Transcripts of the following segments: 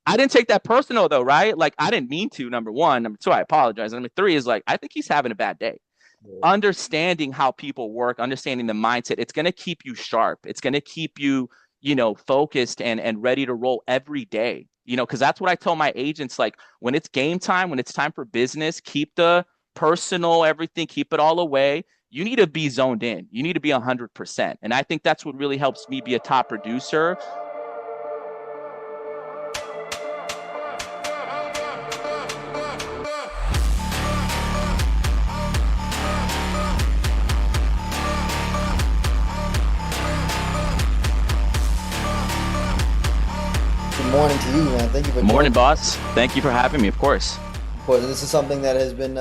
I didn't take that personal though, right? Like I didn't mean to, number one. Number two, I apologize. Number three is like, I think he's having a bad day. Yeah. Understanding how people work, understanding the mindset, it's going to keep you sharp. It's going to keep you, focused and ready to roll every day. Because that's what I tell my agents. Like when it's game time, when it's time for business, keep the personal, everything, keep it all away. You need to be zoned in. You need to be 100%. And I think that's what really helps me be a top producer. Good morning to you, man. Thank you for Morning, joining. boss. Thank you for having me, of course. Of course, this is something that has been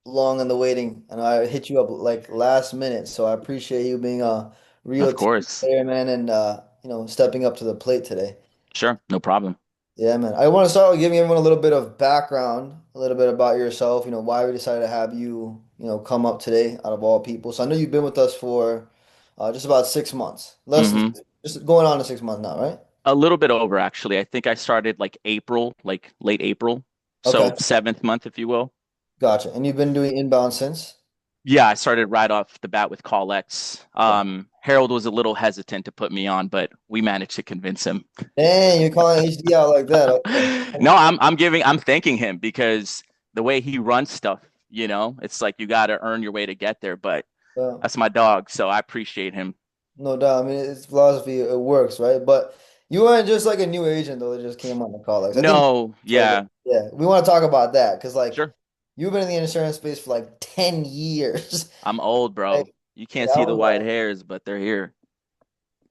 long in the waiting, and I hit you up like last minute, so I appreciate you being a real Of team course. player, man, and stepping up to the plate today. Sure. No problem. Yeah, man. I want to start with giving everyone a little bit of background, a little bit about yourself, why we decided to have you, come up today out of all people. So I know you've been with us for just about 6 months, less than Hmm. just going on to 6 months now, right? A little bit over, actually. I think I started like April, like late April. So Okay, seventh month, if you will. gotcha. And you've been doing inbound since? Yeah, I started right off the bat with Call X. Okay. Harold was a little hesitant to put me on, but we managed to convince him. Dang, you're calling HD out like that. Okay. No, I'm thanking him because the way he runs stuff, it's like you got to earn your way to get there. But Well, that's my dog, so I appreciate him. no doubt. I mean, it's philosophy. It works, right? But you weren't just like a new agent though that just came on the call. Like, I think, No, like, yeah, yeah, we want to talk about that because like sure. you've been in the insurance space for like 10 years. I'm old, Like, bro. You can't yeah, I see the was white hairs, but they're here.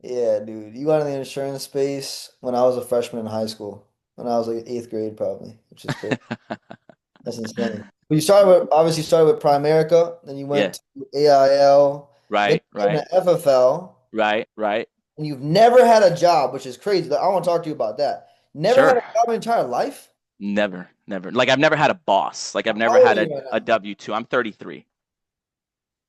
yeah, dude. You got in the insurance space when I was a freshman in high school, when I was like eighth grade probably, which is crazy. That's insane. But you started with obviously started with Primerica, then you Yeah, went to AIL, then right, you went right, to FFL. right, right. And you've never had a job, which is crazy. I want to talk to you about that. Never had Sure. a job in your entire life? Never, never. Like I've never had a boss. Like I've How never old are had you right a now? W-2. I'm 33.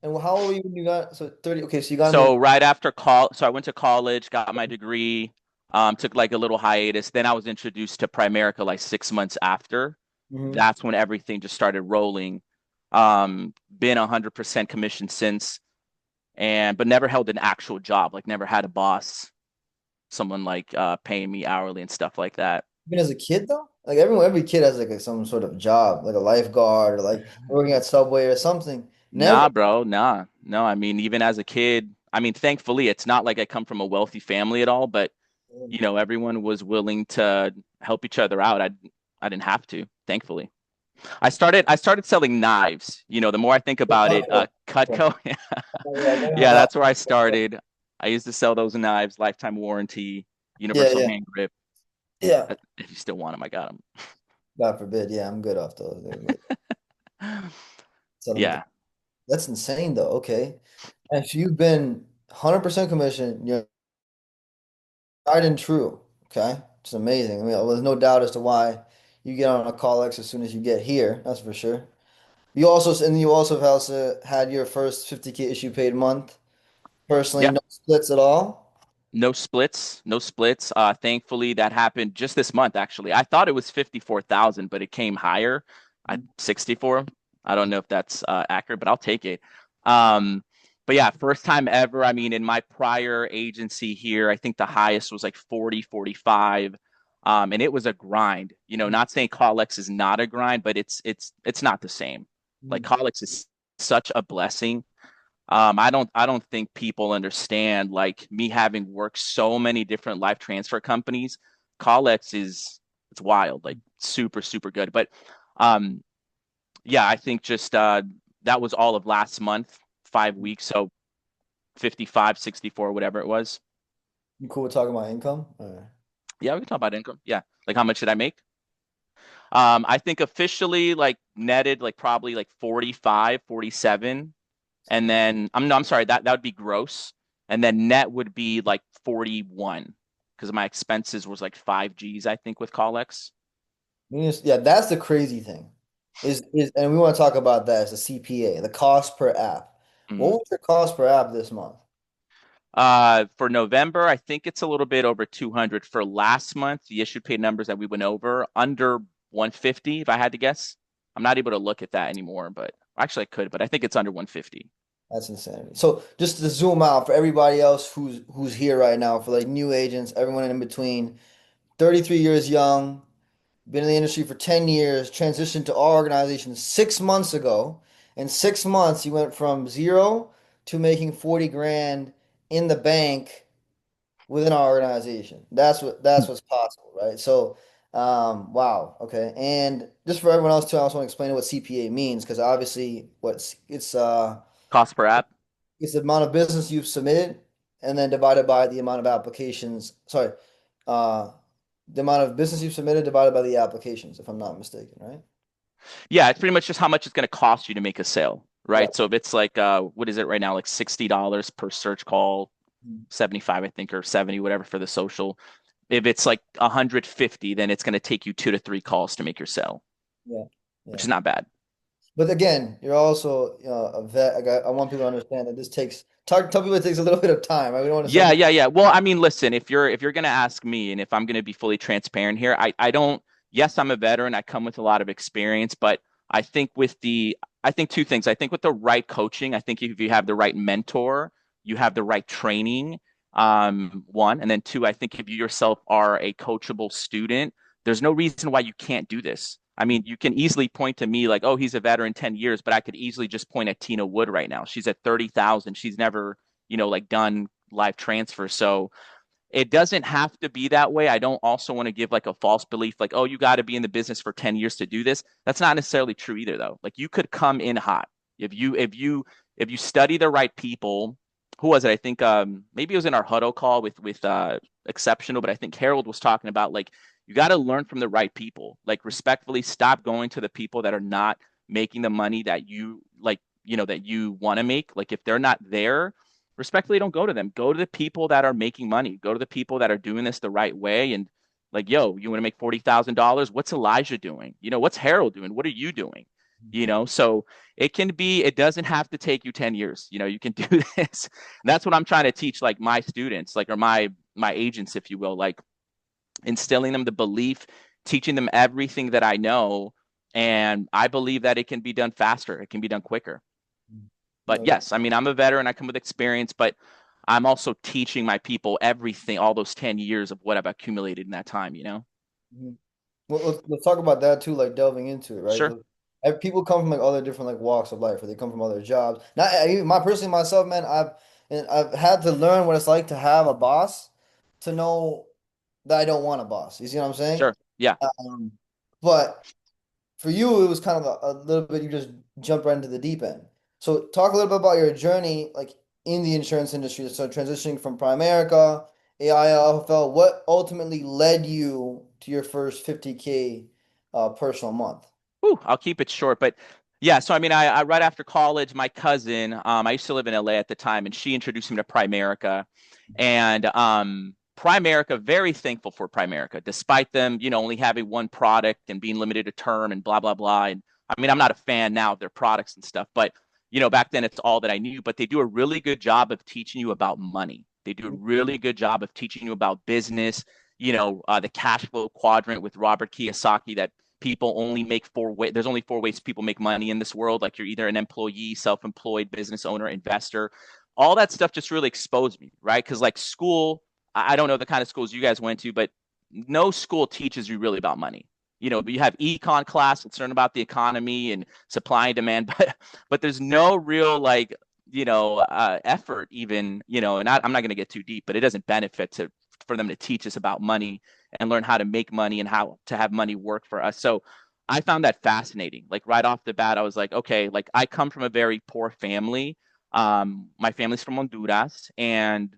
And how old were you when you got so 30? Okay, so you got in the So right after so I went to college, got my degree, took like a little hiatus. Then I was introduced to Primerica like 6 months after. Mhm. That's when everything just started rolling. Been 100% commission since, but never held an actual job. Like never had a boss, someone like paying me hourly and stuff like that. Even as a kid though? Like every kid has like some sort of job, like a lifeguard or like working at Subway or something. Never. Nah, bro, nah. No, I mean, even as a kid, I mean, thankfully, it's not like I come from a wealthy family at all, but everyone was willing to help each other out. I didn't have to, thankfully. I started selling knives. The more I think about it, Cutco. Okay. Cutco. Oh, yeah, I never Yeah, had that's where I started. I used to sell those knives, lifetime warranty, yeah, universal yeah. hand grip. Yeah. If you still want them, I got God forbid. Yeah, I'm good off those. them. Sell them at the- Yeah. That's insane though. Okay. And so you've been 100% commission. You're tried and true. Okay. It's amazing. I mean, there's no doubt as to why you get on a call X as soon as you get here. That's for sure. You also have also had your first 50K issue paid month. Personally, Yeah. no splits at all. No splits, no splits. Thankfully, that happened just this month, actually. I thought it was 54,000, but it came higher at 64. I don't know if that's accurate, but I'll take it. Um, but yeah, first time ever. I mean, in my prior agency here, I think the highest was like 40, 45. And it was a grind. Not saying Collex is not a grind, but it's not the same. Like Mhm. Collex is such a blessing. I don't think people understand like me having worked so many different life transfer companies. Collex it's wild, like super, super good. But um yeah, I think just that was all of last month, 5 weeks, so 55, 64, whatever it was. You cool with talking about income? Yeah, we can talk about income. Yeah. Like how much did I make? I think officially like netted like probably like 45, 47. And then no, I'm sorry, that would be gross. And then net would be like 41 because my expenses was like 5 G's, I think, with Collex. Yeah, that's the crazy thing. And we want to talk about that as a CPA, the cost per app. What Mhm. was your cost per app this month? For November, I think it's a little bit over 200. For last month, the issued paid numbers that we went over, under 150, if I had to guess. I'm not able to look at that anymore, but actually I could, but I think it's under 150. That's insanity. So just to zoom out for everybody else who's here right now, for like new agents, everyone in between, 33 years young, been in the industry for 10 years, transitioned to our organization 6 months ago. In 6 months, you went from zero to making 40 grand in the bank within our organization. That's what's possible, right? So, wow, okay. And just for everyone else too, I also want to explain what CPA means because obviously what's Cost per app. it's the amount of business you've submitted and then divided by the amount of applications. Sorry, uh, the amount of business you've submitted divided by the applications, if I'm not mistaken, right? Yeah, it's pretty much just how much it's going to cost you to make a sale, Right. right? So if it's like, what is it right now? Like $60 per search call, 75, I think, or 70, whatever for the social. If it's like 150, then it's going to take you 2 to 3 calls to make your sale, Yeah. which Yeah. is not bad. But again, you're also a vet. I want people to understand that this takes tell people it takes a little bit of time, right? We don't want to sell Yeah, people. yeah, yeah. Well, I mean, listen, if you're gonna ask me, and if I'm gonna be fully transparent here, I don't. Yes, I'm a veteran. I come with a lot of experience, but I think with the, I think two things. I think with the right coaching, I think if you have the right mentor, you have the right training. One, and then two, I think if you yourself are a coachable student, there's no reason why you can't do this. I mean, you can easily point to me like, oh, he's a veteran 10 years, but I could easily just point at Tina Wood right now. She's at 30,000. She's never, like done live transfer. So it doesn't have to be that way. I don't also want to give like a false belief, like, oh, you got to be in the business for 10 years to do this. That's not necessarily true either, though. Like you could come in hot if you study the right people. Who was it? I think maybe it was in our huddle call with exceptional, but I think Harold was talking about like you got to learn from the right people. Like respectfully, stop going to the people that are not making the money that you like, that you want to make. Like if they're not there, respectfully, don't go to them. Go to the people that are making money. Go to the people that are doing this the right way. And like, yo, you want to make $40,000? What's Elijah doing? What's Harold doing? What are you doing? So it doesn't have to take you 10 years. You can do this. And that's what I'm trying to teach like my students, like, or my agents, if you will, like instilling them the belief, teaching them everything that I know. And I believe that it can be done faster. It can be done quicker. But No. yes, I mean, I'm a veteran, I come with experience, but I'm also teaching my people everything, all those 10 years of what I've accumulated in that time. Mhm. Well, let's talk about that too, like delving into it, right? Sure, Look, people come from like other different like walks of life, or they come from other jobs. Not even my personally myself, man. I've had to learn what it's like to have a boss, to know that I don't want a boss. You see what I'm saying? sure. Yeah. Um, but for you, it was kind of a little bit, you just jumped right into the deep end. So talk a little bit about your journey, like in the insurance industry. So transitioning from Primerica, AIFL, what ultimately led you to your first 50K personal month? Whew, I'll keep it short, but yeah. So I mean, I right after college, my cousin, I used to live in LA at the time, and she introduced me to Primerica, and Primerica, very thankful for Primerica, despite them, only having one product and being limited to term and blah blah blah. And I mean, I'm not a fan now of their products and stuff, but back then it's all that I knew. But they do a really good job of teaching you about money. They do a really good job of teaching you about business. The cash flow quadrant with Robert Kiyosaki, that people only make four ways. There's only four ways people make money in this world. Like you're either an employee, self-employed, business owner, investor. All that stuff just really exposed me, right? Because like school, I don't know the kind of schools you guys went to, but no school teaches you really about money. But you have econ class that's learn about the economy and supply and demand, but there's no real like effort even, and I'm not going to get too deep, but it doesn't benefit to for them to teach us about money and learn how to make money and how to have money work for us. So I found that fascinating. Like right off the bat, I was like, okay, like I come from a very poor family. My family's from Honduras, and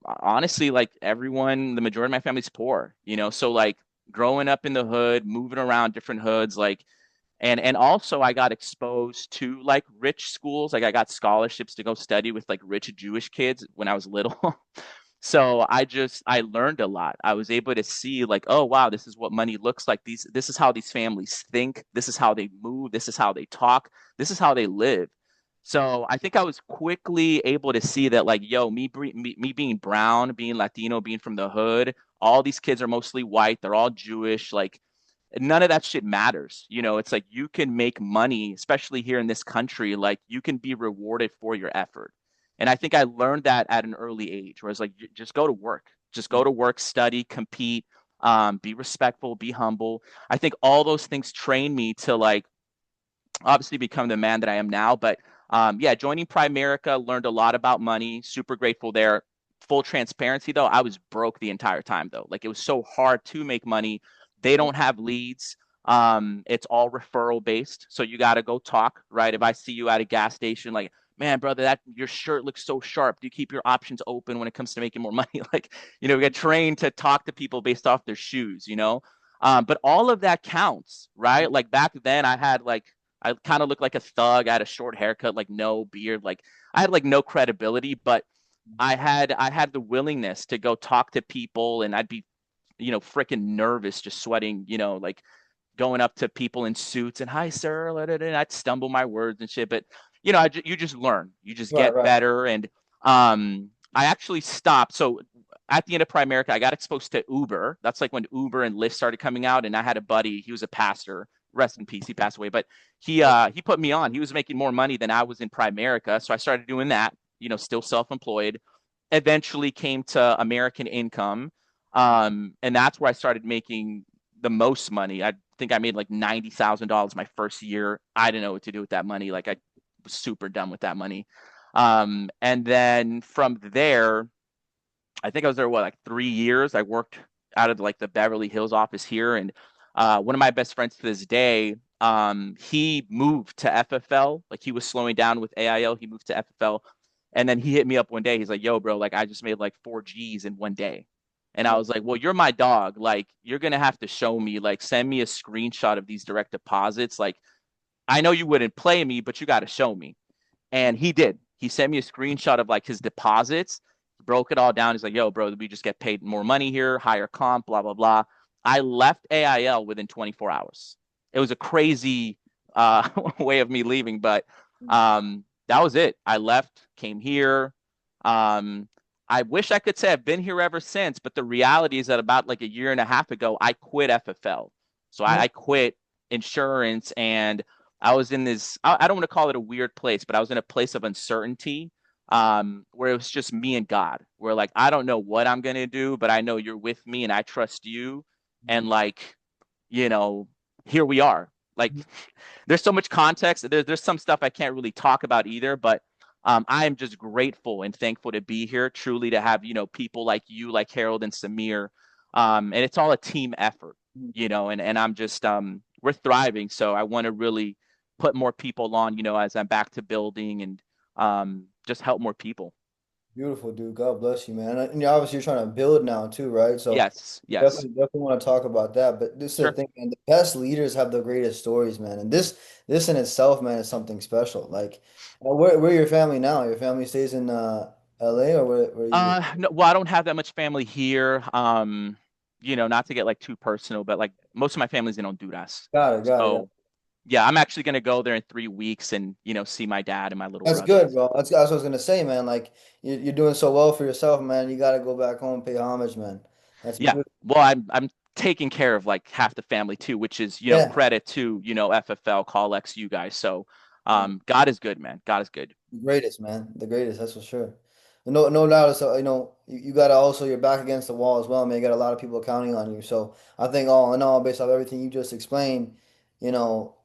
honestly, like everyone, the majority of my family's poor, so like growing up in the hood, moving around different hoods, like and also I got exposed to like rich schools. Like I got scholarships to go study with like rich Jewish kids when I was little. So I learned a lot. I was able to see like, oh wow, this is what money looks like. This is how these families think. This is how they move. This is how they talk. This is how they live. So I think I was quickly able to see that, like, yo, me being brown, being Latino, being from the hood, all these kids are mostly white. They're all Jewish. Like, none of that shit matters. It's like you can make money, especially here in this country. Like, you can be rewarded for your effort. And I think I learned that at an early age, where it's like, just go to work, just go to work, study, compete, be respectful, be humble. I think all those things train me to, like, obviously become the man that I am now. But yeah, joining Primerica, learned a lot about money. Super grateful there. Full transparency though, I was broke the entire time though. Like, it was so hard to make money. They don't have leads. It's all referral based. So you got to go talk, right? If I see you at a gas station, like, man, brother, that your shirt looks so sharp. Do you keep your options open when it comes to making more money? Like, we get trained to talk to people based off their shoes. But all of that counts, right? Like, back then I kind of looked like a thug. I had a short haircut, like no beard, like I had like no credibility, but I had the willingness to go talk to people, and I'd be, freaking nervous, just sweating, like going up to people in suits and, hi sir, and I'd stumble my words and shit. But you just learn, you just Right, get right. better. And I actually stopped. So at the end of Primerica, I got exposed to Uber. That's like when Uber and Lyft started coming out. And I had a buddy, he was a pastor, rest in peace, he passed away, but he put me on. He was making more money than I was in Primerica, so I started doing that, still self-employed. Eventually came to American Income. And that's where I started making the most money. I think I made like $90,000 my first year. I didn't know what to do with that money. Like, I was super done with that money. And then from there, I think I was there, what, like 3 years. I worked out of like the Beverly Hills office here. And one of my best friends to this day, he moved to FFL. Like, he was slowing down with AIL. He moved to FFL. And then he hit me up one day. He's like, yo, bro, like, I just made like 4 G's in one day. And I was like, well, you're my dog. Like, you're going to have to show me, like, send me a screenshot of these direct deposits. Like, I know you wouldn't play me, but you got to show me. And he did. He sent me a screenshot of like his deposits, broke it all down. He's like, yo, bro, we just get paid more money here, higher comp, blah, blah, blah. I left AIL within 24 hours. It was a crazy way of me leaving, but that was it. I left, came here. Um, I wish I could say I've been here ever since, but the reality is that about like a year and a half ago, I quit FFL. So I quit insurance, and I was in this, I don't want to call it a weird place, but I was in a place of uncertainty, where it was just me and God, where like, I don't know what I'm going to do, but I know you're with me and I trust you. And like, you know, here we are. Like, there's so much context. There's some stuff I can't really talk about either, but I am just grateful and thankful to be here, truly, to have, people like you, like Harold and Samir. And it's all a team effort, and I'm just, we're thriving. So I want to really put more people on, as I'm back to building, and just help more people. Beautiful, dude. God bless you, man. And obviously you're trying to build now too, right? So Yes, yes, definitely want to talk about that. But this is the sure. thing, man. The best leaders have the greatest stories, man. And this in itself, man, is something special. Like, where your family now? Your family stays in LA, or where you? No, well, I don't have that much family here. Not to get like too personal, but like most of my family's in Honduras. Got it. So yeah, I'm actually gonna go there in 3 weeks and see my dad and my little That's brother. good, bro. That's what I was gonna say, man. Like you're doing so well for yourself, man. You got to go back home, and pay homage, man. That's Yeah, beautiful. well, I'm taking care of like half the family too, which is Yeah, credit to FFL, Collex, you guys. So God is good, man. God is good. the greatest, man. The greatest, that's for sure. No doubt. So, you got to also, you're back against the wall as well, man. You got a lot of people counting on you. So I think all in all, based off everything you just explained, you know,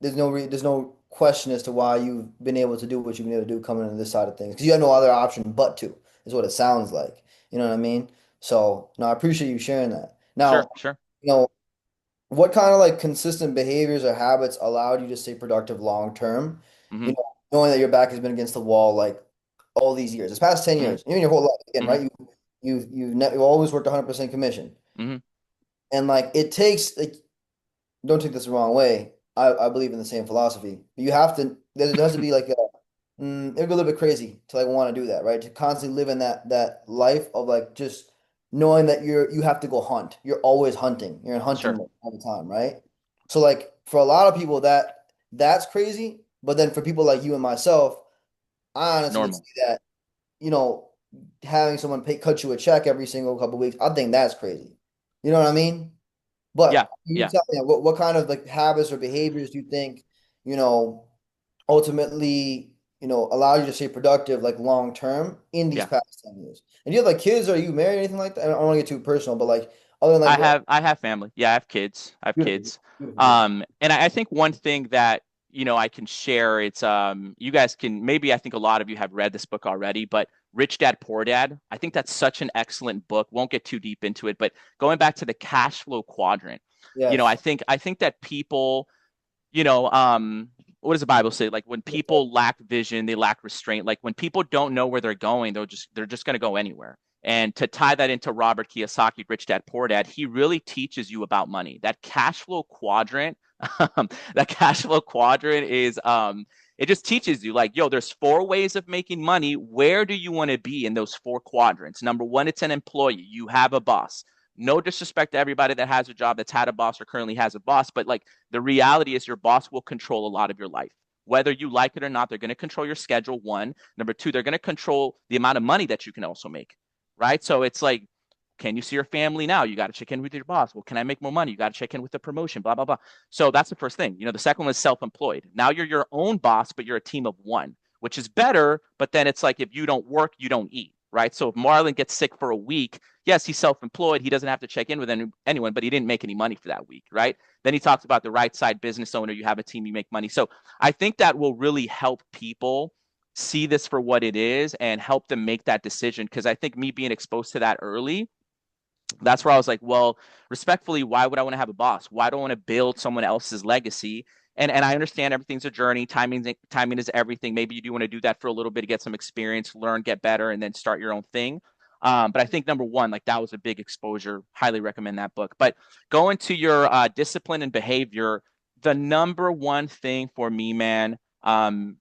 there's no question as to why you've been able to do what you've been able to do coming into this side of things. Because you had no other option but to, is what it sounds like. You know what I mean? So, no, I appreciate you sharing that. Sure, Now, sure. you know, what kind of like consistent behaviors or habits allowed you to stay productive long term? Hmm. Knowing that your back has been against the wall like all these years, this past 10 Hmm. years, even your whole life again, Hmm. right? You've always worked 100% commission. Hmm. And like it takes like don't take this the wrong way. I believe in the same philosophy. But you have to there has to be like it'd be a little bit crazy to like want to do that, right? To constantly live in that life of like just knowing that you have to go hunt. You're always hunting. You're in hunting Sure. mode all the time, right? So like for a lot of people that's crazy. But then for people like you and myself, I It's honestly would say normal. that, you know, having someone cut you a check every single couple of weeks, I think that's crazy. You know what I mean? Yeah, But can you yeah, tell me what kind of like habits or behaviors do you think, you know, ultimately, allow you to stay productive like long term in these yeah. past 10 years? And do you have like kids? Or are you married or anything like that? I don't want to get too personal, but like other than like what I have family. Yeah, I have kids. I have beautiful, kids. beautiful, beautiful. And I think one thing that, I can share, it's you guys can, maybe I think a lot of you have read this book already, but Rich Dad Poor Dad. I think that's such an excellent book. Won't get too deep into it, but going back to the cash flow quadrant, Yes. I think that people, you know, um, what does the Bible say? Like when people lack vision, they lack restraint. Like when people don't know where they're going, they're just going to go anywhere. And to tie that into Robert Kiyosaki, Rich Dad Poor Dad, he really teaches you about money. That cash flow quadrant, that cash flow quadrant is it just teaches you like, yo, there's four ways of making money. Where do you want to be in those four quadrants? Number one, it's an employee. You have a boss. No disrespect to everybody that has a job that's had a boss or currently has a boss, but like the reality is your boss will control a lot of your life. Whether you like it or not, they're going to control your schedule. One. Number two, they're going to control the amount of money that you can also make. Right. So it's like, can you see your family now? You got to check in with your boss. Well, can I make more money? You got to check in with the promotion, blah, blah, blah. So that's the first thing. The second one is self employed. Now you're your own boss, but you're a team of one, which is better. But then it's like if you don't work, you don't eat. Right. So if Marlon gets sick for a week, yes, he's self employed. He doesn't have to check in with anyone, but he didn't make any money for that week. Right. Then he talks about the right side business owner. You have a team, you make money. So I think that will really help people see this for what it is and help them make that decision. Because I think me being exposed to that early, that's where I was like, well, respectfully, why would I want to have a boss? Why do I want to build someone else's legacy? And I understand everything's a journey. Timing is everything. Maybe you do want to do that for a little bit to get some experience, learn, get better, and then start your own thing. But I think number one, like that was a big exposure. Highly recommend that book. But going to your discipline and behavior, the number one thing for me, man, and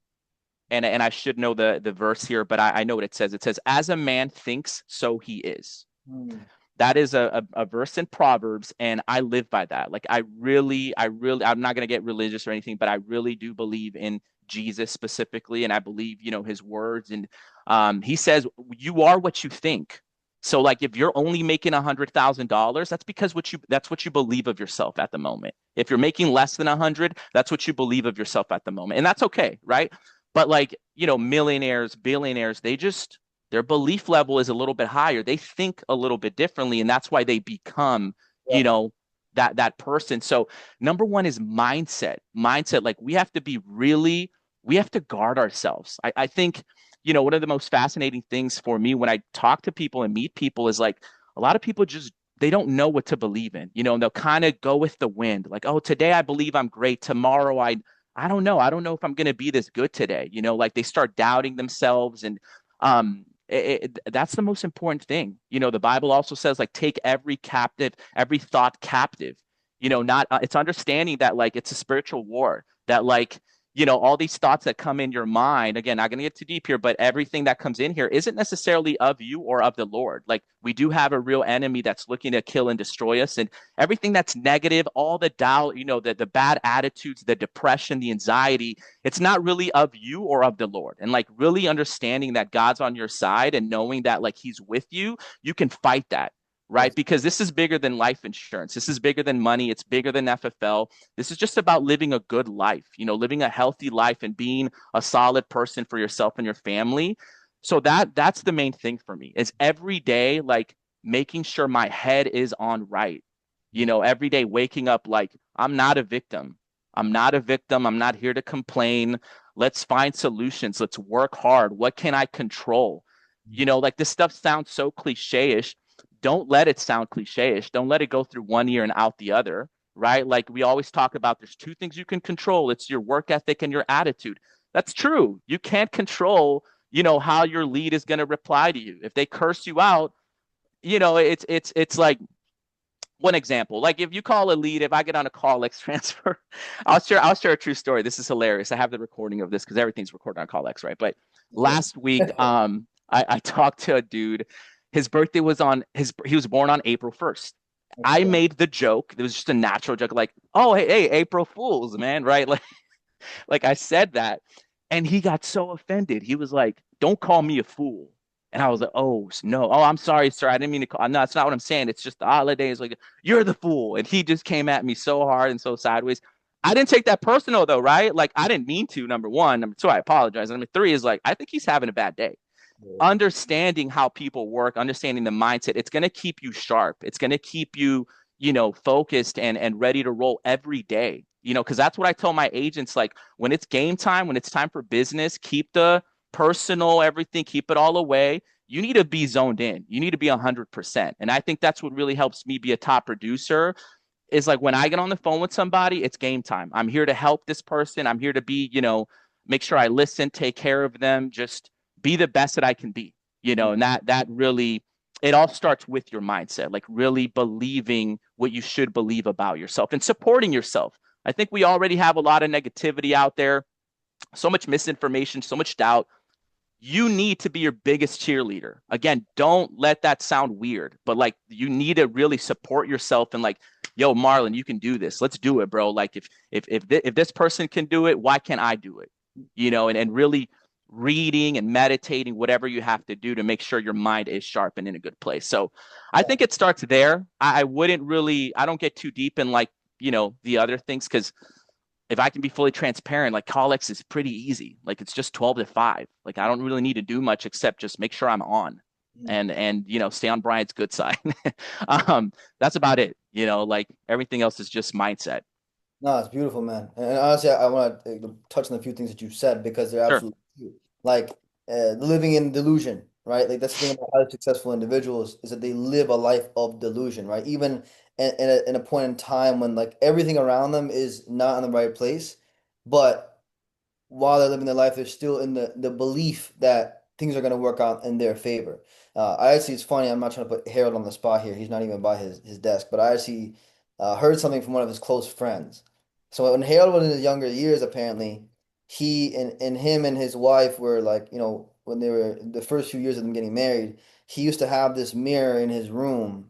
I should know the verse here, but I know what it says. It says, "As a man thinks, so he is." Hmm. That is a verse in Proverbs, and I live by that. Like I'm not gonna get religious or anything, but I really do believe in Jesus specifically, and I believe his words. And he says, "You are what you think." So like if you're only making $100,000, that's because that's what you believe of yourself at the moment. If you're making less than 100, that's what you believe of yourself at the moment, and that's okay, right? But like millionaires, billionaires, their belief level is a little bit higher. They think a little bit differently, and that's why they become, you Yeah. know, that person. So number one is mindset. Mindset, like we have to guard ourselves. I think, one of the most fascinating things for me when I talk to people and meet people is like a lot of people just they don't know what to believe in, and they'll kind of go with the wind. Like, oh, today I believe I'm great. Tomorrow I don't know. I don't know if I'm going to be this good today. Like they start doubting themselves and that's the most important thing. The Bible also says like take every thought captive. Not it's understanding that like it's a spiritual war that like all these thoughts that come in your mind. Again, not going to get too deep here, but everything that comes in here isn't necessarily of you or of the Lord. Like we do have a real enemy that's looking to kill and destroy us, and everything that's negative, all the doubt, the bad attitudes, the depression, the anxiety, it's not really of you or of the Lord. And like really understanding that God's on your side and knowing that like he's with you, you can fight that. Right. Yes. Because this is bigger than life insurance. This is bigger than money. It's bigger than FFL. This is just about living a good life, living a healthy life and being a solid person for yourself and your family. So that's the main thing for me is every day, like making sure my head is on right. Every day waking up like I'm not a victim. I'm not a victim. I'm not here to complain. Let's find solutions. Let's work hard. What can I control? Like this stuff sounds so cliche-ish. Don't let it sound cliche-ish. Don't let it go through one ear and out the other, right? Like we always talk about there's two things you can control. It's your work ethic and your attitude. That's true. You can't control, how your lead is going to reply to you. If they curse you out, it's like one example. Like if you call a lead, if I get on a call X transfer, I'll share a true story. This is hilarious. I have the recording of this because everything's recorded on call X, right? But Okay. last week, I talked to a dude. His birthday was on his he was born on April 1st. I Okay. made the joke. It was just a natural joke, like, oh hey, April Fools, man, right? Like Like I said that, and he got so offended. He was like, "Don't call me a fool." And I was like, "Oh no, oh I'm sorry, sir. I didn't mean to call. No, that's not what I'm saying. It's just the holidays. Like you're the fool." And he just came at me so hard and so sideways. I didn't take that personal though, right? Like I didn't mean to. Number one, number two, I apologize. Number three is like I think he's having a bad day. Understanding how people work, understanding the mindset, it's going to keep you sharp. It's going to keep you, focused and ready to roll every day. Because that's what I tell my agents. Like when it's game time, when it's time for business, keep the personal, everything, keep it all away. You need to be zoned in. You need to be 100%. And I think that's what really helps me be a top producer is like when I get on the phone with somebody, it's game time. I'm here to help this person. I'm here to be, make sure I listen, take care of them, just be the best that I can be, and that really it all starts with your mindset, like really believing what you should believe about yourself and supporting yourself. I think we already have a lot of negativity out there, so much misinformation, so much doubt. You need to be your biggest cheerleader. Again, don't let that sound weird, but like you need to really support yourself and like, yo, Marlon, you can do this. Let's do it, bro. Like if this person can do it, why can't I do it? And really reading and meditating, whatever you have to do to make sure your mind is sharp and in a good place. So I think it starts there. I wouldn't really, I don't get too deep in like, the other things because if I can be fully transparent, like Colex is pretty easy. Like it's just 12 to 5. Like I don't really need to do much except just make sure I'm on and stay on Brian's good side. um, that's about it. Like everything else is just mindset. No, it's beautiful, man. And honestly, I want to touch on a few things that you said because they're Sure. absolutely true. Like living in delusion, right? Like that's the thing about highly successful individuals is that they live a life of delusion, right? Even in a point in time when like everything around them is not in the right place, but while they're living their life, they're still in the belief that things are going to work out in their favor. I actually, it's funny, I'm not trying to put Harold on the spot here. He's not even by his desk, but I actually heard something from one of his close friends. So when Harold was in his younger years, apparently, he and him and his wife were like, when they were the first few years of them getting married, he used to have this mirror in his room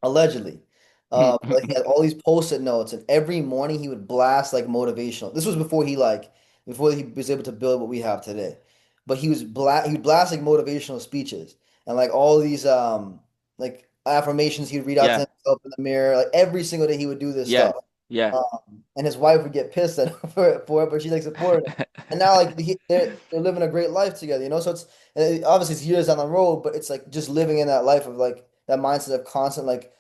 allegedly. But he had all these post-it notes, and every morning he would blast like motivational. This was before he was able to build what we have today. But he would blast like motivational speeches and like all these like affirmations he'd read out to Yeah. himself in the mirror. Like every single day he would do this Yeah. stuff. Yeah. And his wife would get pissed at him for it, but she like supported him. And now like they're living a great life together, So obviously it's years down the road, but it's like just living in that life of like that mindset of constant like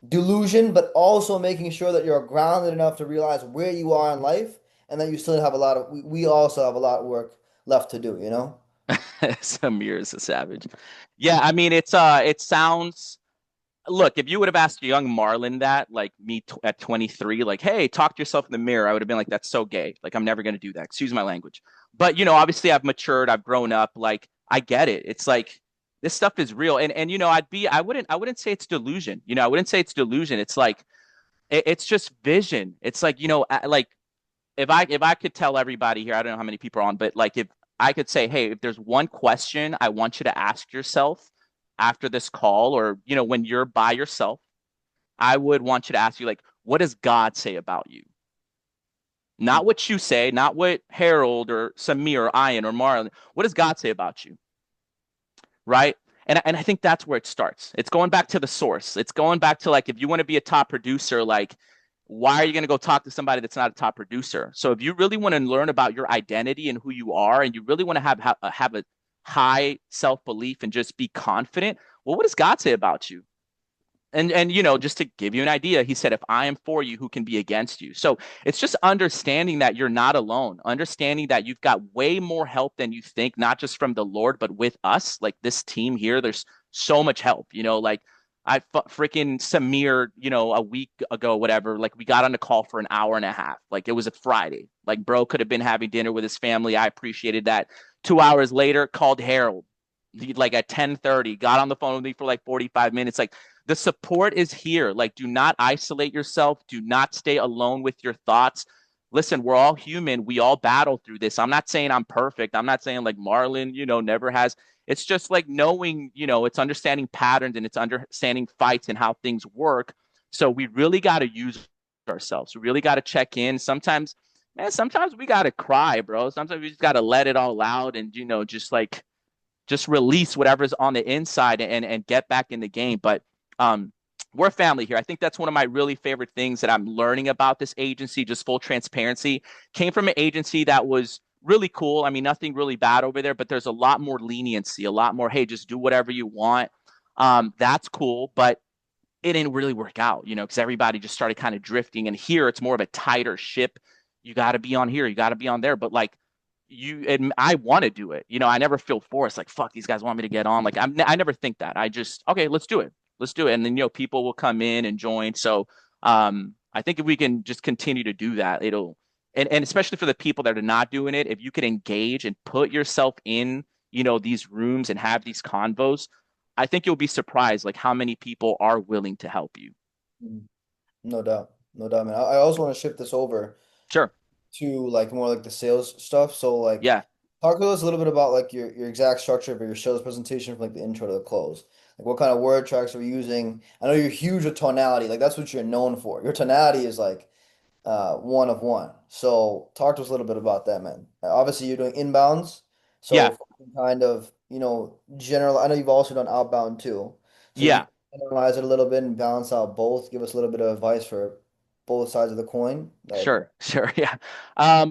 delusion, but also making sure that you're grounded enough to realize where you are in life and that you still have we also have a lot of work left to do. Samir is a savage. Yeah, I mean it sounds look, if you would have asked young Marlon that, like me at 23, like, hey, talk to yourself in the mirror, I would have been like, that's so gay. Like, I'm never going to do that. Excuse my language. But, obviously I've matured, I've grown up. Like, I get it. It's like, this stuff is real. And, I wouldn't say it's delusion. I wouldn't say it's delusion. It's like, it's just vision. It's like, like if I could tell everybody here, I don't know how many people are on, but like if I could say, hey, if there's one question I want you to ask yourself after this call, or when you're by yourself, I would want you to ask you like, what does God say about you? Not what you say, not what Harold or Samir or Ian or Marlon. What does God say about you? Right? And I think that's where it starts. It's going back to the source. It's going back to like if you want to be a top producer, like why are you going to go talk to somebody that's not a top producer? So if you really want to learn about your identity and who you are, and you really want to have a high self belief and just be confident, well, what does God say about you? And just to give you an idea, he said, if I am for you, who can be against you? So it's just understanding that you're not alone, understanding that you've got way more help than you think, not just from the Lord, but with us, like this team here. There's so much help, like freaking Samir, a week ago, whatever, like we got on the call for an hour and a half. Like it was a Friday. Like bro could have been having dinner with his family. I appreciated that. 2 hours later, called Harold. He like at 10:30, got on the phone with me for like 45 minutes. Like the support is here. Like, do not isolate yourself. Do not stay alone with your thoughts. Listen, we're all human. We all battle through this. I'm not saying I'm perfect. I'm not saying like Marlon, never has. It's just like knowing, it's understanding patterns and it's understanding fights and how things work. So we really got to use ourselves. We really got to check in. Sometimes, man, sometimes we gotta cry, bro. Sometimes we just gotta let it all out and just like just release whatever's on the inside and get back in the game. But um, we're a family here. I think that's one of my really favorite things that I'm learning about this agency. Just full transparency, came from an agency that was really cool. I mean, nothing really bad over there, but there's a lot more leniency, a lot more. Hey, just do whatever you want. That's cool, but it didn't really work out, because everybody just started kind of drifting. And here it's more of a tighter ship. You got to be on here, you got to be on there. But like and I want to do it. I never feel forced. Like fuck, these guys want me to get on. Like I never think that. I just okay, let's do it, let's do it. And then people will come in and join. So I think if we can just continue to do that, it'll and especially for the people that are not doing it, if you can engage and put yourself in these rooms and have these convos, I think you'll be surprised like how many people are willing to help you. Mm. No doubt. No doubt, man. I also want to shift this over Sure. to like more like the sales stuff. So like Yeah. talk to us a little bit about like your exact structure of your sales presentation from like the intro to the close. Like what kind of word tracks are you using? I know you're huge with tonality. Like that's what you're known for. Your tonality is like one of one. So talk to us a little bit about that, man. Obviously you're doing inbounds. Yeah. So kind of, general, I know you've also done outbound too. So if you Yeah. can analyze it a little bit and balance out both, give us a little bit of advice for both sides of the coin. That would be Sure, sure, yeah.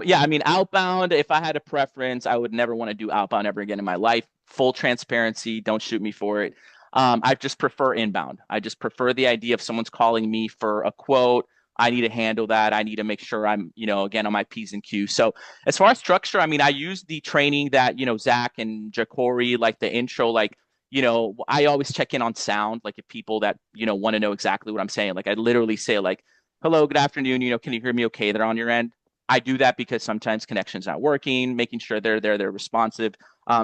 Yeah, I mean, outbound, if I had a preference, I would never want to do outbound ever again in my life. Full transparency, don't shoot me for it. I just prefer inbound. I just prefer the idea of someone's calling me for a quote. I need to handle that. I need to make sure I'm, again, on my P's and Q's. So as far as structure, I mean, I use the training that, Zach and Jacori, like the intro, like, I always check in on sound, like if people that, want to know exactly what I'm saying. Like I literally say like, hello, good afternoon. Can you hear me okay there on your end? I do that because sometimes connection's not working, making sure they're there, they're responsive.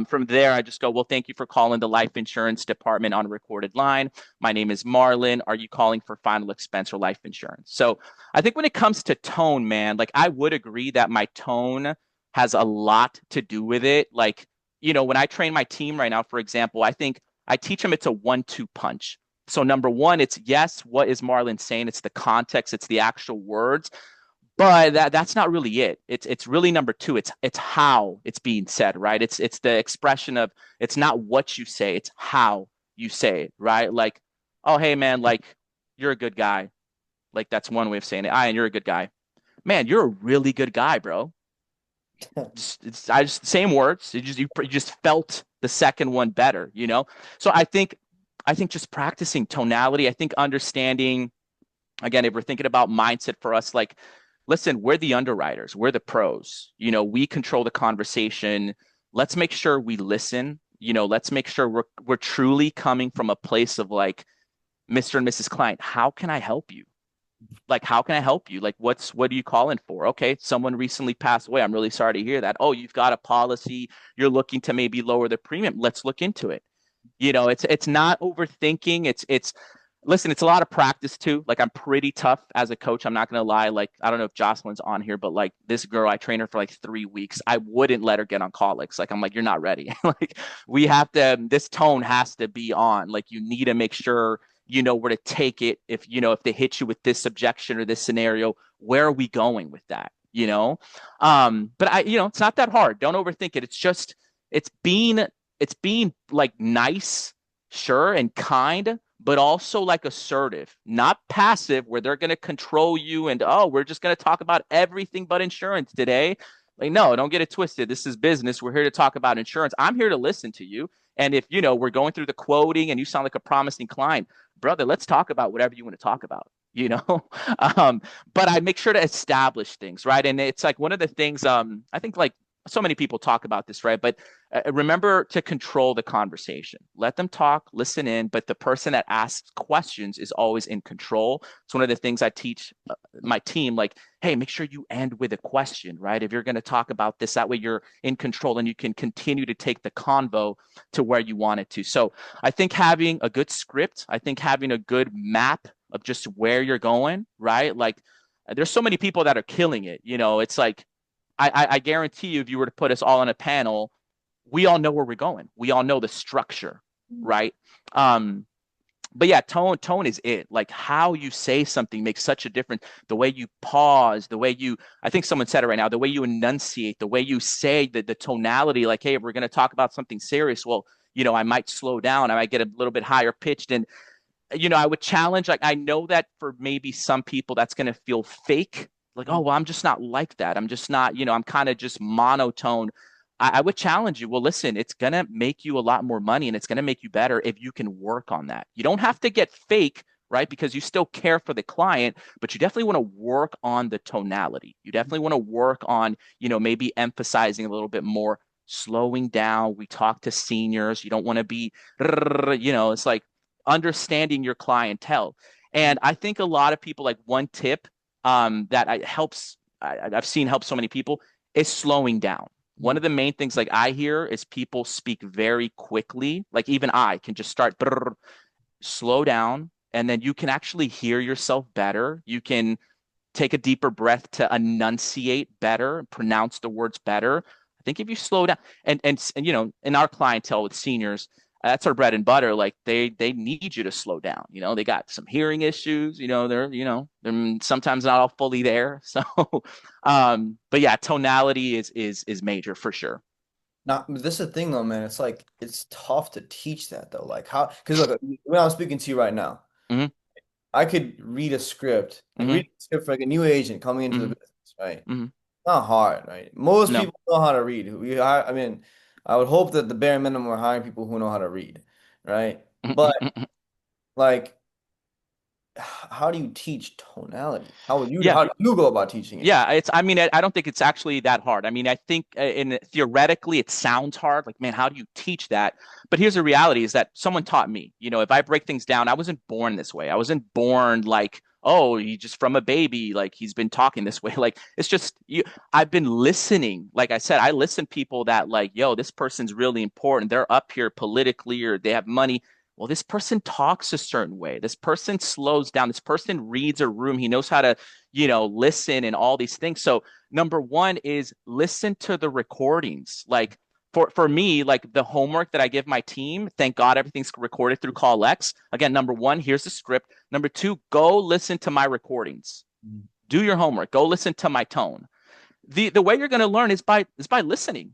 From there, I just go, well, thank you for calling the life insurance department on a recorded line. My name is Marlon. Are you calling for final expense or life insurance? So I think when it comes to tone, man, like I would agree that my tone has a lot to do with it. Like, when I train my team right now, for example, I think I teach them it's a 1-2 punch. So number one, it's yes, what is Marlon saying? It's the context, it's the actual words, but that's not really it. It's really number two. It's how it's being said, right? It's the expression of it's not what you say, it's how you say it, right? Like, oh hey man, like you're a good guy. Like that's one way of saying it. And you're a good guy. Man, you're a really good guy, bro. It's same words. You just felt the second one better. So I think just practicing tonality. I think understanding again, if we're thinking about mindset for us, like, listen, we're the underwriters, we're the pros. We control the conversation. Let's make sure we listen. Let's make sure we're truly coming from a place of like, Mr. and Mrs. Client, how can I help you? Like, how can I help you? Like, what are you calling for? Okay, someone recently passed away. I'm really sorry to hear that. Oh, you've got a policy. You're looking to maybe lower the premium. Let's look into it. It's not overthinking. It's listen, it's a lot of practice too. Like I'm pretty tough as a coach. I'm not gonna lie. Like I don't know if Jocelyn's on here, but like this girl, I trained her for like 3 weeks. I wouldn't let her get on colics. Like I'm like, you're not ready. Like we have to. This tone has to be on. Like you need to make sure you know where to take it. If they hit you with this objection or this scenario, where are we going with that? But it's not that hard. Don't overthink it. It's just it's being it's being like nice, sure, and kind, but also like assertive, not passive, where they're going to control you and, oh, we're just going to talk about everything but insurance today. Like, no, don't get it twisted. This is business. We're here to talk about insurance. I'm here to listen to you. And if, we're going through the quoting and you sound like a promising client, brother, let's talk about whatever you want to talk about. You know, um, but I make sure to establish things, right? And it's like one of the things, I think like so many people talk about this, right? But remember to control the conversation. Let them talk, listen in, but the person that asks questions is always in control. It's one of the things I teach my team, like, hey, make sure you end with a question, right? If you're going to talk about this, that way you're in control and you can continue to take the convo to where you want it to. So I think having a good script, I think having a good map of just where you're going, right? Like, there's so many people that are killing it. It's like, I guarantee you, if you were to put us all on a panel, we all know where we're going. We all know the structure, right? Um, But yeah, tone is it. Like how you say something makes such a difference. The way you pause, the way you, I think someone said it right now, the way you enunciate, the way you say the tonality, like, hey, if we're going to talk about something serious, well, I might slow down, I might get a little bit higher pitched. And I would challenge, like, I know that for maybe some people that's going to feel fake. Like, oh, well, I'm just not like that. I'm just not, I'm kind of just monotone. I would challenge you. Well, listen, it's going to make you a lot more money and it's going to make you better if you can work on that. You don't have to get fake, right? Because you still care for the client, but you definitely want to work on the tonality. You definitely want to work on, maybe emphasizing a little bit more, slowing down. We talk to seniors. You don't want to be, it's like, understanding your clientele. And I think a lot of people, like, one tip that I've seen help so many people is slowing down. One of the main things, like, I hear is people speak very quickly. Like, even I can just start, slow down, and then you can actually hear yourself better. You can take a deeper breath to enunciate better, pronounce the words better. I think if you slow down, and in our clientele with seniors, that's our bread and butter. Like, they need you to slow down. They got some hearing issues. They're sometimes not all fully there. So, but yeah, tonality is major for sure. Now, this is the thing though, man. It's like it's tough to teach that though. Like how? Because look, when I'm speaking to you right now, Hmm. I could read a script, like Hmm. read a script for like a new agent coming into the Hmm. business, right? Hmm. Not hard, right? Most No. people know how to read. I mean, I would hope that the bare minimum we're hiring people who know how to read, right? But like, how do you teach tonality? Yeah. How do you go about teaching it? Yeah, I mean, I don't think it's actually that hard. I mean, I think in theoretically it sounds hard. Like, man, how do you teach that? But here's the reality: is that someone taught me. If I break things down, I wasn't born this way. I wasn't born like, oh, he just from a baby, like he's been talking this way. Like, it's just you. I've been listening. Like I said, I listen to people that, like, yo, this person's really important. They're up here politically, or they have money. Well, this person talks a certain way. This person slows down. This person reads a room. He knows how to listen and all these things. So number one is listen to the recordings. Like, for me, like, the homework that I give my team, thank God everything's recorded through Call X. Again, number one, here's the script. Number two, go listen to my recordings. Do your homework. Go listen to my tone. The way you're going to learn is by listening.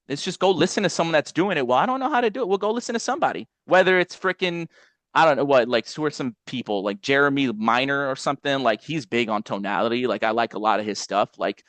It's just go listen to someone that's doing it. Well, I don't know how to do it. Well, go listen to somebody. Whether it's freaking, I don't know what, like, who are some people like Jeremy Minor or something. Like, he's big on tonality. Like, I like a lot of his stuff. Like,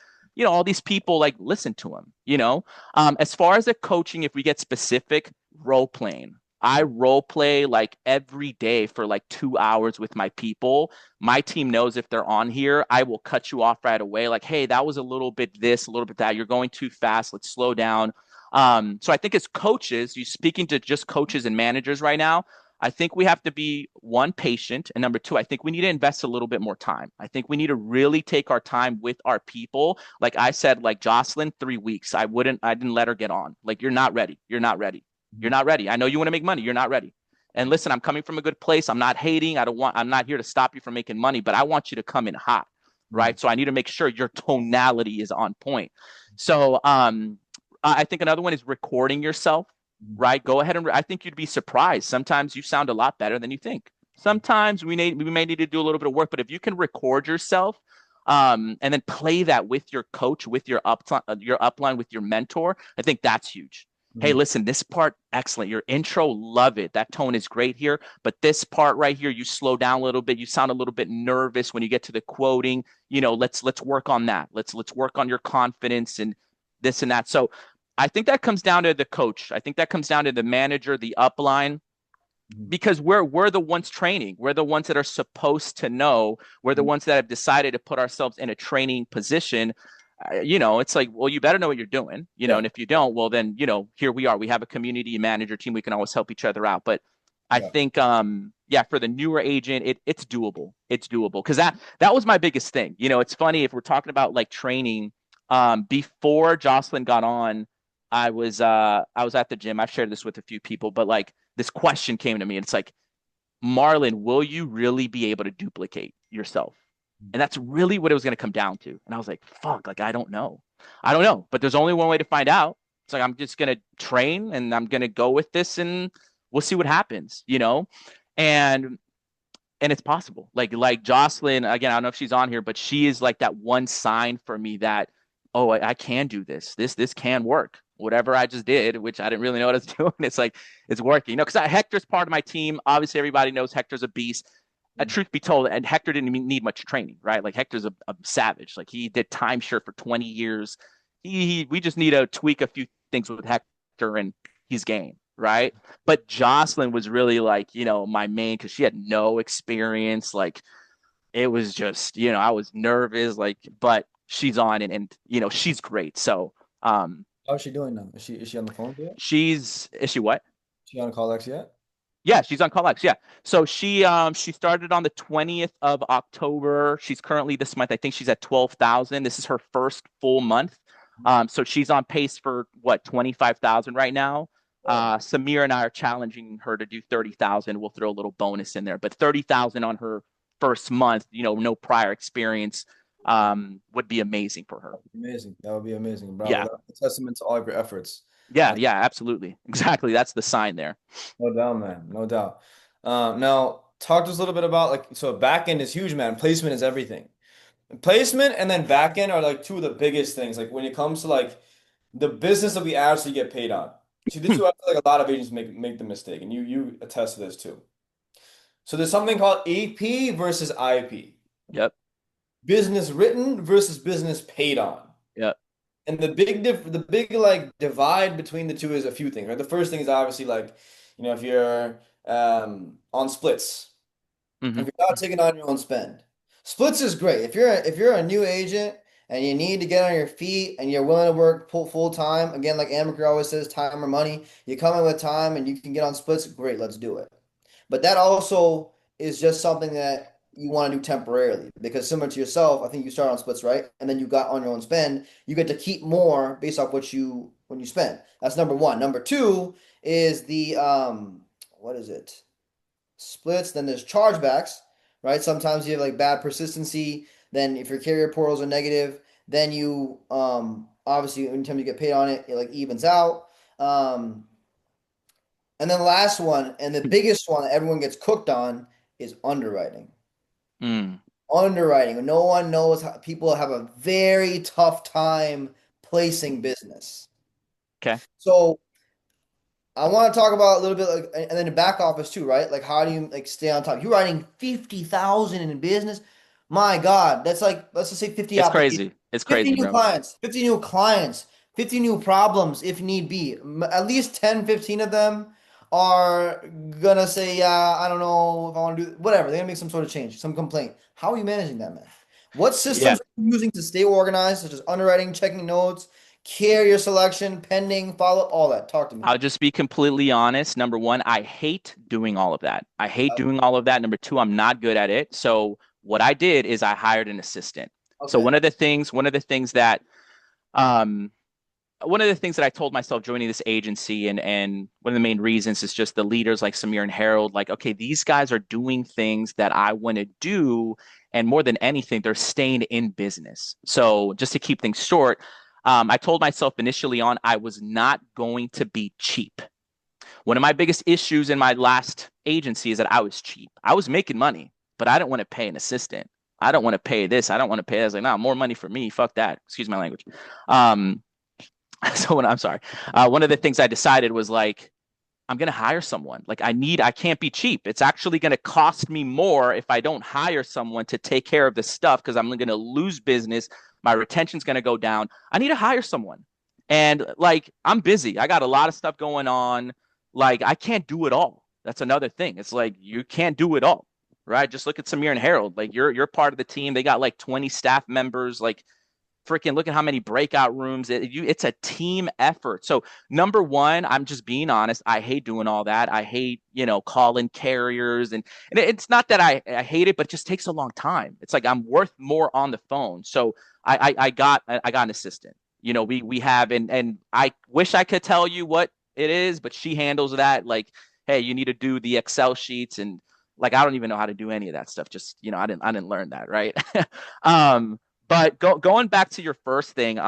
all these people, like, listen to him. As far as the coaching, if we get specific, role playing. I role play like every day for like 2 hours with my people. My team knows if they're on here, I will cut you off right away. Like, hey, that was a little bit this, a little bit that. You're going too fast. Let's slow down. So I think as coaches, you speaking to just coaches and managers right now, I think we have to be, one, patient, and number two, I think we need to invest a little bit more time. I think we need to really take our time with our people. Like I said, like Jocelyn, 3 weeks. I didn't let her get on. Like, you're not ready. You're not ready. You're not ready. I know you want to make money. You're not ready. And listen, I'm coming from a good place. I'm not hating. I'm not here to stop you from making money, but I want you to come in hot, right? So I need to make sure your tonality is on point. So, I think another one is recording yourself, right? Go ahead and I think you'd be surprised. Sometimes you sound a lot better than you think. Sometimes we may need to do a little bit of work, but if you can record yourself, and then play that with your coach, with your upline, with your mentor, I think that's huge. Hey, listen, this part, excellent. Your intro, love it. That tone is great here. But this part right here, you slow down a little bit. You sound a little bit nervous when you get to the quoting. Let's work on that. Let's work on your confidence and this and that. So I think that comes down to the coach. I think that comes down to the manager, the upline, because we're the ones training. We're the ones that are supposed to know. We're the ones that have decided to put ourselves in a training position. It's like, well, you better know what you're doing, Yeah, and if you don't, well, then, here we are. We have a community manager team. We can always help each other out. But I yeah. think, yeah, for the newer agent, it's doable. It's doable because that was my biggest thing. It's funny if we're talking about like training. Before Jocelyn got on, I was at the gym. I've shared this with a few people, but like this question came to me, and it's like, Marlon, will you really be able to duplicate yourself? And that's really what it was going to come down to. And I was like, fuck, like, I don't know. I don't know. But there's only one way to find out. It's like, I'm just going to train and I'm going to go with this and we'll see what happens. and it's possible. Like Jocelyn, again, I don't know if she's on here, but she is like that one sign for me that, oh, I can do this. This can work. Whatever I just did, which I didn't really know what I was doing, it's like it's working. You know, because Hector's part of my team. Obviously, everybody knows Hector's a beast. Truth be told, and Hector didn't even need much training, right? Like Hector's a savage. Like he did timeshare for 20 years. We just need to tweak a few things with Hector, and he's game, right? But Jocelyn was really like, my main because she had no experience. Like it was just, I was nervous, like, but she's on and she's great. So How's she doing now? Is she on the phone yet? is she what? She on call X yet? Yeah, she's on Collex. Yeah. So she started on the 20th of October. She's currently this month, I think she's at 12,000. This is her first full month. So she's on pace for what, 25,000 right now. Oh, Samir and I are challenging her to do 30,000. We'll throw a little bonus in there, but 30,000 on her first month, no prior experience, would be amazing for her. amazing. That would be amazing. Bravo. Yeah. That's a testament to all of your efforts. Yeah. Uh, Yeah. Absolutely. Exactly. That's the sign there. no doubt, man. No doubt. Now, talk to us a little bit about like, so back end is huge, man. Placement is everything. Placement and then back end are like two of the biggest things. Like when it comes to like the business that we actually get paid on. See, this is what I feel like a lot of agents make the mistake, and you attest to this too. So there's something called AP versus IP. Yep. Business written versus business paid on. Yep. And the big like divide between the two is a few things, right? The first thing is obviously like, if you're on splits, Hmm. if you're not taking on your own spend. Splits is great. If you're a new agent and you need to get on your feet and you're willing to work full time, again, like Amaker always says, time or money, you come in with time and you can get on splits, great, let's do it. But that also is just something that you want to do temporarily because similar to yourself, I think you start on splits, right? And then you got on your own spend, you get to keep more based off what you when you spend. That's number one. Number two is the what is it? Splits, then there's chargebacks, right? Sometimes you have like bad persistency, then if your carrier portals are negative, then you obviously anytime you get paid on it, it like evens out. Um and then the last one, and the biggest one that everyone gets cooked on is underwriting. Mm. Underwriting. No one knows how people have a very tough time placing business. Okay. So I want to talk about a little bit like, and then the back office too, right? Like, how do you like stay on top? You're writing 50,000 in business. My God, that's like, let's just say 50 It's applications, crazy. It's 50 crazy, new bro. clients, 50 new clients, 50 new problems if need be. At least 10, 15 of them are gonna say, yeah, I don't know if I want to do whatever. They're gonna make some sort of change, some complaint. How are you managing that, man? What Yeah. systems are you using to stay organized, such as underwriting, checking notes, carrier selection, pending, follow, all that? Talk to me. I'll just be completely honest. Number one, I hate doing all of that. I hate doing all of that. Number two, I'm not good at it. So what I did is I hired an assistant. So Okay. um, one of the things that I told myself joining this agency and one of the main reasons is just the leaders like Samir and Harold, like, okay, these guys are doing things that I want to do. And more than anything, they're staying in business. So just to keep things short, I told myself initially on I was not going to be cheap. One of my biggest issues in my last agency is that I was cheap. I was making money, but I didn't want to pay an assistant. I don't want to pay this. I don't want to pay that. I was like, no, more money for me. Fuck that. Excuse my language. Um, I'm sorry. One of the things I decided was like, I'm going to hire someone. Like I can't be cheap. It's actually going to cost me more if I don't hire someone to take care of this stuff because I'm going to lose business. My retention's going to go down. I need to hire someone. And like, I'm busy. I got a lot of stuff going on. Like, I can't do it all. That's another thing. It's like, you can't do it all, right? Just look at Samir and Harold. Like, you're part of the team. They got like 20 staff members. Like, freaking look at how many breakout rooms it's a team effort. So number one, I'm just being honest, I hate doing all that. I hate calling carriers and it's not that I hate it, but it just takes a long time. It's like I'm worth more on the phone. So I got an assistant. We have and I wish I could tell you what it is, but she handles that. Like, hey, you need to do the Excel sheets and like I don't even know how to do any of that stuff. Just I didn't learn that, right? um but going back to your first thing,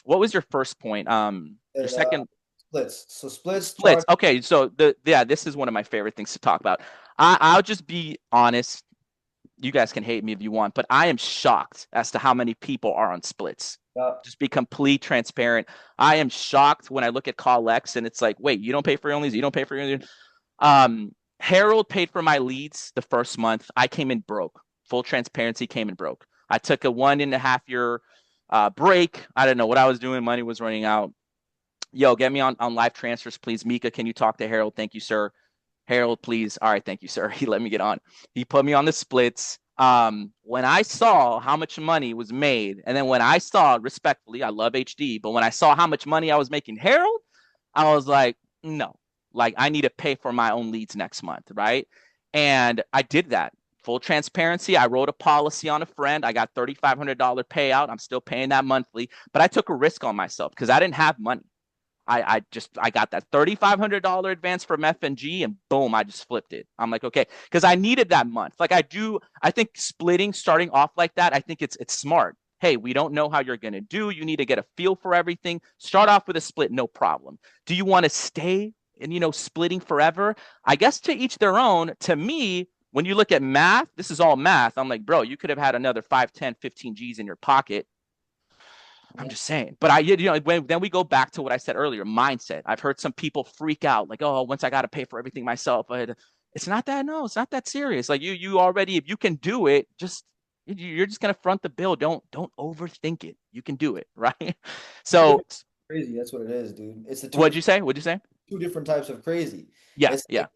what was your first point? Your And, second splits. So splits, charge. splits. Okay, so this is one of my favorite things to talk about. I'll just be honest. You guys can hate me if you want, but I am shocked as to how many people are on splits. Yeah. Just be complete transparent. I am shocked when I look at call X and it's like, wait, you don't pay for your own leads, you don't pay for your own leads. Harold paid for my leads the first month. I came in broke. Full transparency, came in broke. I took a 1.5 year break. I didn't know what I was doing. Money was running out. Yo, get me on live transfers, please. Mika, can you talk to Harold? Thank you, sir. Harold, please. All right, thank you, sir. He let me get on. He put me on the splits. When I saw how much money was made, and then when I saw, respectfully, I love HD, but when I saw how much money I was making Harold, I was like, no, like I need to pay for my own leads next month, right? And I did that. Full transparency. I wrote a policy on a friend. I got $3,500 payout. I'm still paying that monthly, but I took a risk on myself because I didn't have money. I got that $3,500 advance from FNG and boom, I just flipped it. I'm like, okay, because I needed that month. Like I think splitting, starting off like that, I think it's smart. Hey, we don't know how you're gonna do. You need to get a feel for everything. Start off with a split, no problem. Do you want to stay and splitting forever? I guess to each their own. To me, when you look at math, this is all math. I'm like, bro, you could have had another 5, 10, 15 G's in your pocket. I'm Yeah. just saying. But then we go back to what I said earlier, mindset. I've heard some people freak out like, oh, once I got to pay for everything myself. It's not that. No, it's not that serious. Like you already, if you can do it, you're just gonna front the bill. Don't overthink it. You can do it, right? Two So different crazy. That's what it is, dude. It's the what'd you say? What'd you say? two different types of crazy. Yeah, It's yeah.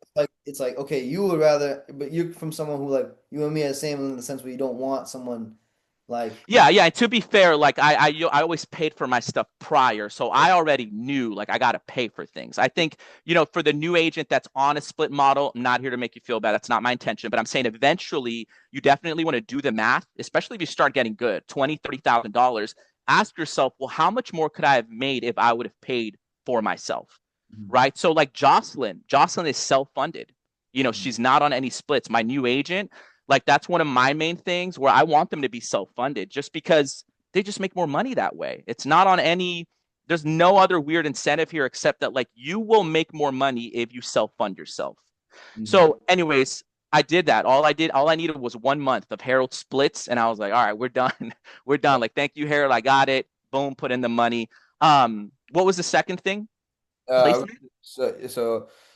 it's like okay, you would rather, but you're from someone who like you and me are the same in the sense where you don't want someone like Yeah, yeah. And to be fair, like I always paid for my stuff prior, so I already knew like I got to pay for things. I think for the new agent that's on a split model, I'm not here to make you feel bad. That's not my intention, but I'm saying eventually you definitely want to do the math, especially if you start getting good, 20, $30,000. Ask yourself, well, how much more could I have made if I would have paid for myself, right? So like Jocelyn is self-funded. She's not on any splits. My new agent, like that's one of my main things where I want them to be self-funded just because they just make more money that way. It's not on any there's no other weird incentive here except that like you will make more money if you self-fund yourself. Mhm. So anyways, I did that. All I needed was 1 month of Harold splits and I was like, all right, we're done. We're done. Like, thank you, Harold. I got it. Boom, put in the money. What was the second thing? Uh, Placement? so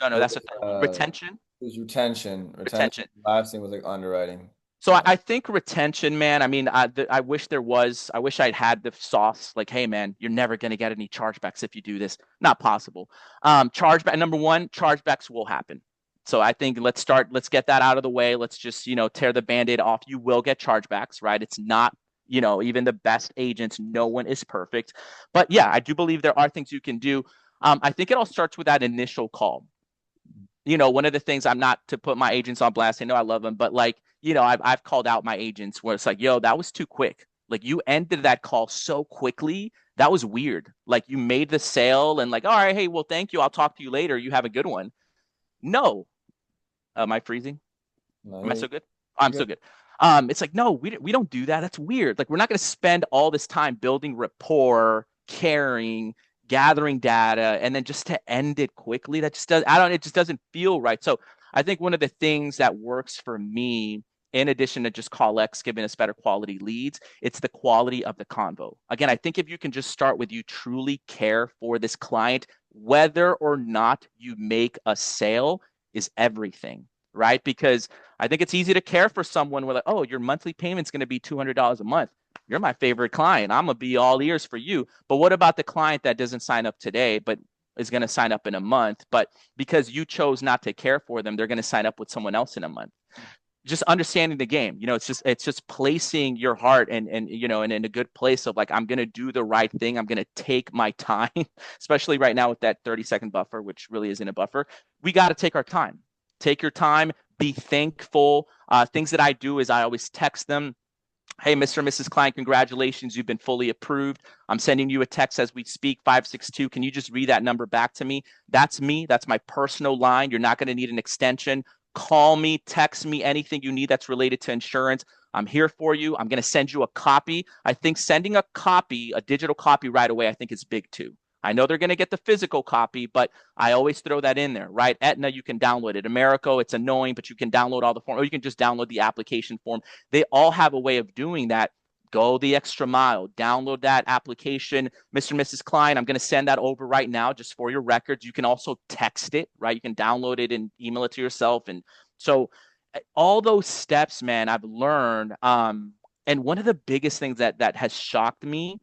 No, it no, that's was the third one. Retention. retention. Retention. Last thing was like underwriting. So I think retention, man. I mean, I wish there was. I wish I'd had the sauce. Like, hey, man, you're never gonna get any chargebacks if you do this. Not possible. Chargeback number one, chargebacks will happen. So I think let's start. Let's get that out of the way. Let's just tear the band-aid off. You will get chargebacks, right? It's not even the best agents. No one is perfect, but yeah, I do believe there are things you can do. I think it all starts with that initial call. One of the things, I'm not to put my agents on blast. I know I love them, but like, I've called out my agents where it's like, yo, that was too quick. Like you ended that call so quickly. That was weird. Like you made the sale and like, all right, hey, well, thank you. I'll talk to you later. You have a good one. No. Am I freezing? No, Am I yeah, so good? I'm you're so good. good. It's like, no, we don't do that. That's weird. Like, we're not going to spend all this time building rapport, caring, gathering data, and then just to end it quickly. That just does, I don't, it just doesn't feel right. So I think one of the things that works for me, in addition to just call X giving us better quality leads, it's the quality of the convo. Again, I think if you can just start with you truly care for this client, whether or not you make a sale is everything, right? Because I think it's easy to care for someone where like, oh, your monthly payment's going to be $200 a month. You're my favorite client. I'm gonna be all ears for you. But what about the client that doesn't sign up today, but is going to sign up in a month? But because you chose not to care for them, they're going to sign up with someone else in a month. Just understanding the game, it's just placing your heart and in a good place of like, I'm going to do the right thing. I'm going to take my time, especially right now with that 30-second buffer, which really isn't a buffer. We got to take our time. Take your time, be thankful. Things that I do is I always text them, hey, Mr. and Mrs. Klein, congratulations. You've been fully approved. I'm sending you a text as we speak, 562. Can you just read that number back to me? That's me. That's my personal line. You're not going to need an extension. Call me, text me, anything you need that's related to insurance. I'm here for you. I'm going to send you a copy. I think sending a copy, a digital copy right away, I think is big too. I know they're going to get the physical copy, but I always throw that in there, right? Aetna, you can download it. Americo, it's annoying, but you can download all the form, or you can just download the application form. They all have a way of doing that. Go the extra mile, download that application. Mr. and Mrs. Klein, I'm going to send that over right now just for your records. You can also text it, right? You can download it and email it to yourself. And so all those steps, man, I've learned. And one of the biggest things that has shocked me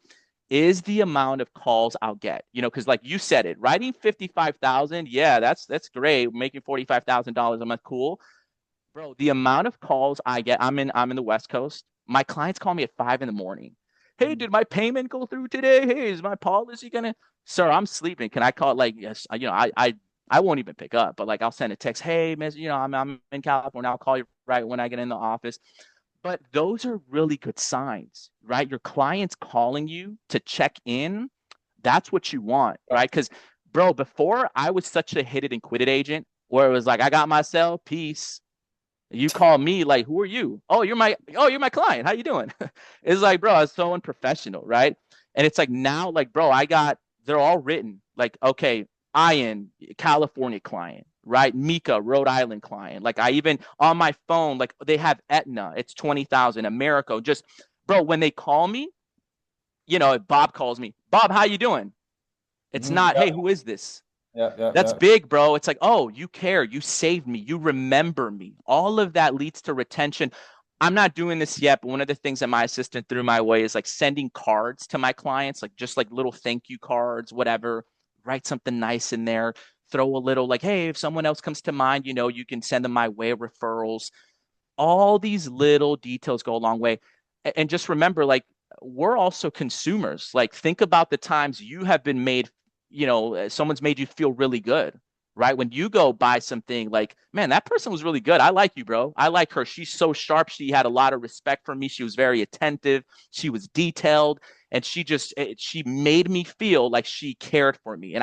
is the amount of calls I'll get. Because like you said it, writing 55,000, yeah, that's great. Making $45,000 a month, cool. Bro, the amount of calls I get, I'm in the West Coast. My clients call me at 5 in the morning. Hey, Mhm. did my payment go through today? Hey, is my policy gonna? Sir, I'm sleeping. Can I call it? Like, yes, I won't even pick up, but like I'll send a text. Hey, miss, I'm in California. I'll call you right when I get in the office. But those are really good signs, right? Your client's calling you to check in. That's what you want, right? Because, bro, before I was such a hit it and quit it agent, where it was like, I got my cell, peace. You call me like, who are you? Oh, you're my client. How you doing? It's like, bro, it's so unprofessional, right? And it's like now, like, bro, they're all written. Like, okay, Ian, California client, right? Mika, Rhode Island client. Like I even on my phone, like they have Aetna, it's 20,000. America, just bro, when they call me, if Bob calls me, Bob, how you doing? It's Mhm. not, hey, who is this? Yeah, yeah, That's yeah. big, bro. It's like, oh, you care. You saved me. You remember me. All of that leads to retention. I'm not doing this yet, but one of the things that my assistant threw my way is like sending cards to my clients, like just like little thank you cards, whatever. Write something nice in there. Throw a little like, hey, if someone else comes to mind, you can send them my way, referrals. All these little details go a long way. And just remember, like, we're also consumers. Like, think about the times you have been made, someone's made you feel really good, right? When you go buy something, like, man, that person was really good. I like you, bro. I like her. She's so sharp. She had a lot of respect for me. She was very attentive. She was detailed. And she made me feel like she cared for me.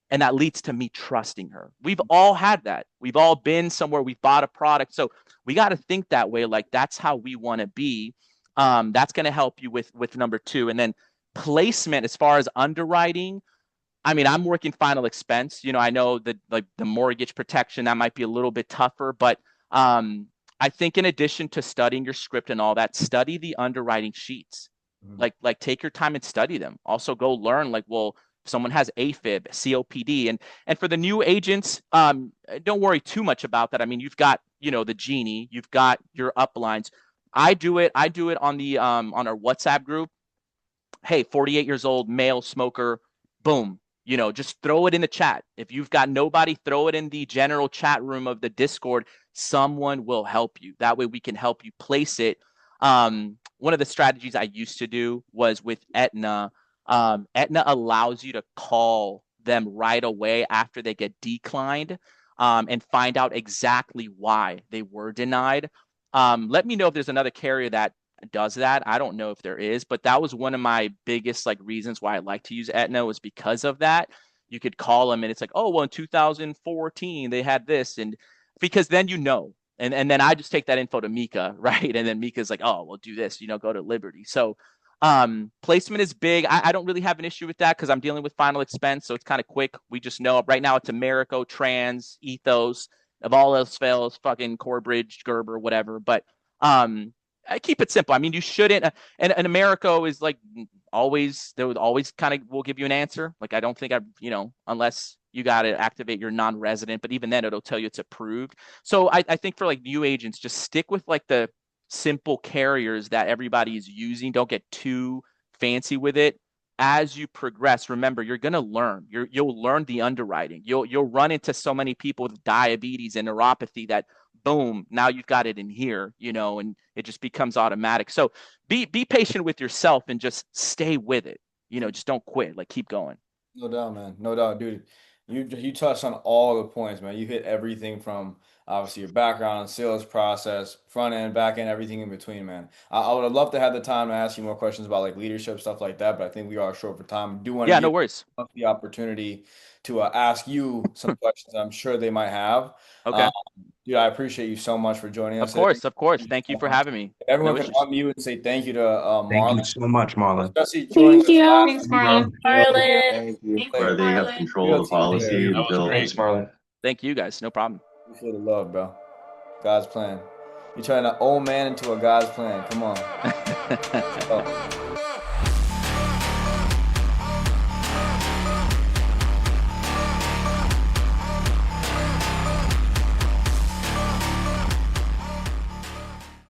And that leads to me trusting her. We've all had that. We've all been somewhere, we've bought a product. So we got to think that way. Like that's how we want to be. That's going to help you with number two. And then placement as far as underwriting. I mean, I'm working final expense. I know that like the mortgage protection that might be a little bit tougher, but I think in addition to studying your script and all that, study the underwriting sheets. Mhm. Like take your time and study them. Also go learn like, well, if someone has AFib, COPD, and for the new agents, don't worry too much about that. I mean, you've got, the genie, you've got your uplines. I do it on our WhatsApp group. Hey, 48 years old, male smoker, boom. Just throw it in the chat. If you've got nobody, throw it in the general chat room of the Discord. Someone will help you. That way we can help you place it. One of the strategies I used to do was with Aetna. Aetna allows you to call them right away after they get declined, and find out exactly why they were denied. Let me know if there's another carrier that does that. I don't know if there is, but that was one of my biggest like reasons why I like to use Aetna was because of that. You could call them and it's like, oh, well, in 2014 they had this, and because then and then I just take that info to Mika, right? And then Mika's like, oh, well, do this, go to Liberty. So placement is big. I don't really have an issue with that because I'm dealing with final expense, so it's kind of quick. We just know right now it's Americo, Trans, Ethos. If all else fails, fucking Corbridge, Gerber, whatever. But I keep it simple. I mean, you shouldn't. And America is like always, they would always kind of will give you an answer. Like, I don't think unless you got to activate your non-resident, but even then it'll tell you it's approved. So I think for like new agents, just stick with like the simple carriers that everybody is using. Don't get too fancy with it. As you progress, remember you're gonna learn. You'll learn the underwriting. You'll run into so many people with diabetes and neuropathy that boom, now you've got it in here, and it just becomes automatic. So be patient with yourself and just stay with it. Just don't quit. Like keep going. No doubt, man. No doubt, dude. You touched on all the points, man. You hit everything from obviously your background and sales process, front end, back end, everything in between, man. I would have loved to have the time to ask you more questions about like leadership stuff like that, but I think we are short for time. I do want to Yeah, no give worries. the opportunity to ask you some questions I'm sure they might have. Okay. Um, Dude, I appreciate you so much for joining Of us today. course, of course. Thank you for having me. If everyone No can issues. unmute and say thank you to Thank you Marlon, so much, Marlon. especially joining Thank us you. last. Thanks, Thank Marlon. you, bro. Thank Thank you. you, Where they have Marlon. control Real of the team player, policy you know? That was until great, Marlon. Thank you guys. No problem. You feel the love, bro. God's plan. You're turning an old man into a God's plan. Come on. Oh.